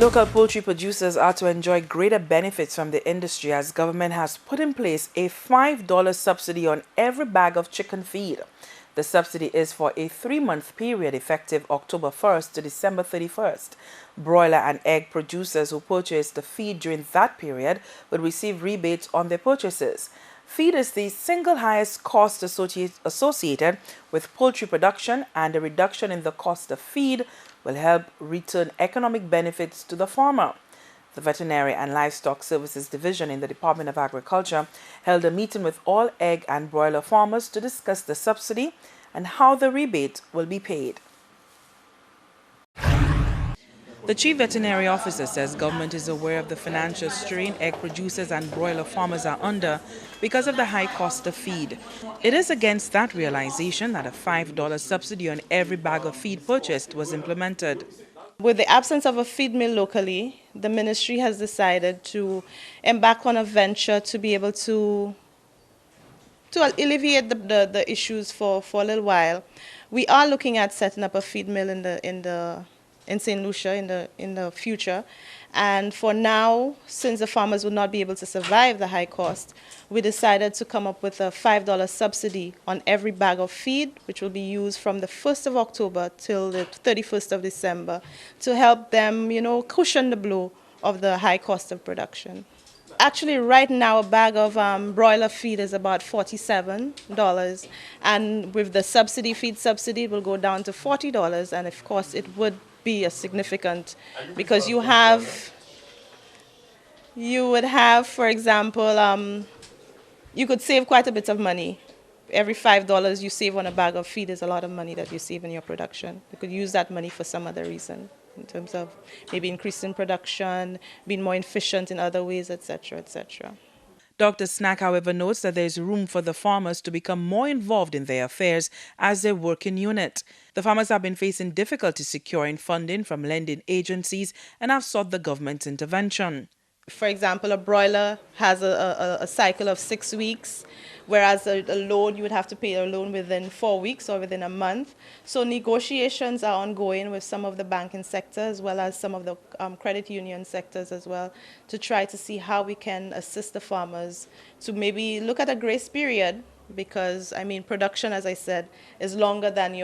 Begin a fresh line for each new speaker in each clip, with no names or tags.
Local poultry producers are to enjoy greater benefits from the industry as government has put in place a $5 subsidy on every bag of chicken feed. The subsidy is for a 3-month period effective October 1st to December 31st. Broiler and egg producers who purchase the feed during that period will receive rebates on their purchases. Feed is the single highest cost associated with poultry production, and a reduction in the cost of feed will help return economic benefits to the farmer. The Veterinary and Livestock Services Division in the Department of Agriculture held a meeting with all egg and broiler farmers to discuss the subsidy and how the rebate will be paid. The Chief Veterinary Officer says government is aware of the financial strain egg producers and broiler farmers are under because of the high cost of feed. It is against that realization that a $5 subsidy on every bag of feed purchased was implemented.
With the absence of a feed mill locally, the ministry has decided to embark on a venture to be able to alleviate the issues for a little while. We are looking at setting up a feed mill in St. Lucia in the future. And for now, since the farmers would not be able to survive the high cost, we decided to come up with a $5 subsidy on every bag of feed, which will be used from the 1st of October till the 31st of December to help them, cushion the blow of the high cost of production. Actually, right now, a bag of broiler feed is about $47, and with the feed subsidy, it will go down to $40, and of course, it would be a significant, because you would have, for example, you could save quite a bit of money. Every $5 you save on a bag of feed is a lot of money that you save in your production. You could use that money for some other reason, in terms of maybe increasing production, being more efficient in other ways, etc., etc.
Dr. Snack, however, notes that there is room for the farmers to become more involved in their affairs as they work in unit. The farmers have been facing difficulty securing funding from lending agencies and have sought the government's intervention.
For example, a broiler has a cycle of 6 weeks, whereas a loan, you would have to pay a loan within 4 weeks or within a month. So negotiations are ongoing with some of the banking sector as well as some of the credit union sectors as well, to try to see how we can assist the farmers to maybe look at a grace period, because, production, as I said, is longer than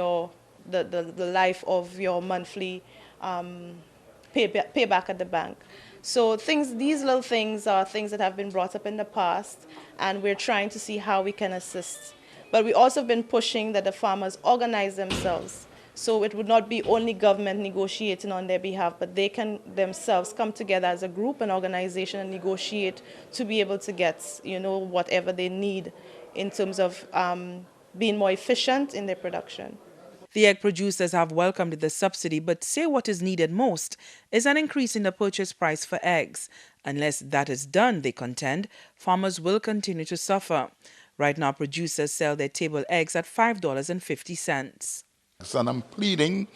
the life of your monthly payback at the bank. So these little things are things that have been brought up in the past, and we're trying to see how we can assist. But we also have been pushing that the farmers organize themselves. So it would not be only government negotiating on their behalf, but they can themselves come together as a group, an organization, and negotiate to be able to get, whatever they need in terms of being more efficient in their production.
The egg producers have welcomed the subsidy, but say what is needed most is an increase in the purchase price for eggs. Unless that is done, they contend, farmers will continue to suffer. Right now, producers sell their table eggs at $5.50.
And I'm pleading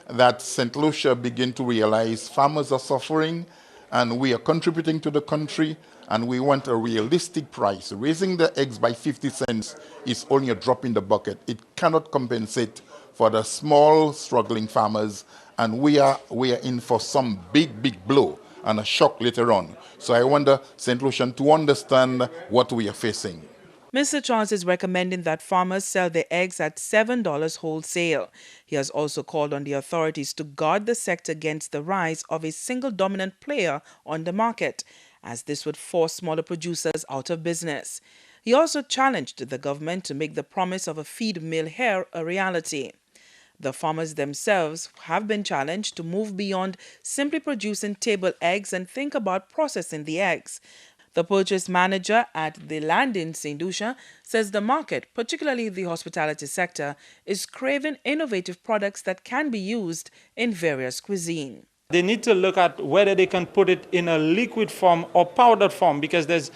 that St. Lucia begin to realize farmers are suffering and we are contributing to the country, and we want a realistic price. Raising the eggs by 50 cents is only a drop in the bucket. It cannot compensate for the small, struggling farmers, and we are in for some big blow and a shock later on. So I want the St. Lucian to understand what we are facing.
Mr. Charles is recommending that farmers sell their eggs at $7 wholesale. He has also called on the authorities to guard the sector against the rise of a single dominant player on the market, as this would force smaller producers out of business. He also challenged the government to make the promise of a feed mill here a reality. The farmers themselves have been challenged to move beyond simply producing table eggs and think about processing the eggs. The purchase manager at the land in St. Lucia says the market, particularly the hospitality sector, is craving innovative products that can be used in various cuisine.
They need to look at whether they can put it in a liquid form or powdered form, because there's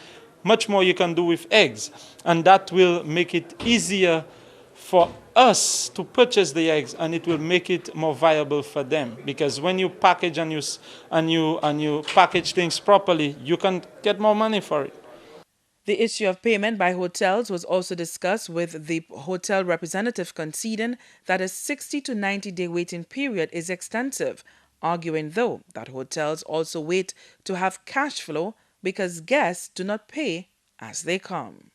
much more you can do with eggs, and that will make it easier for us to purchase the eggs, and it will make it more viable for them, because when you package and you package things properly, you can get more money for it.
The issue of payment by hotels was also discussed, with the hotel representative conceding that a 60 to 90-day waiting period is extensive. arguing though that hotels also wait to have cash flow because guests do not pay as they come.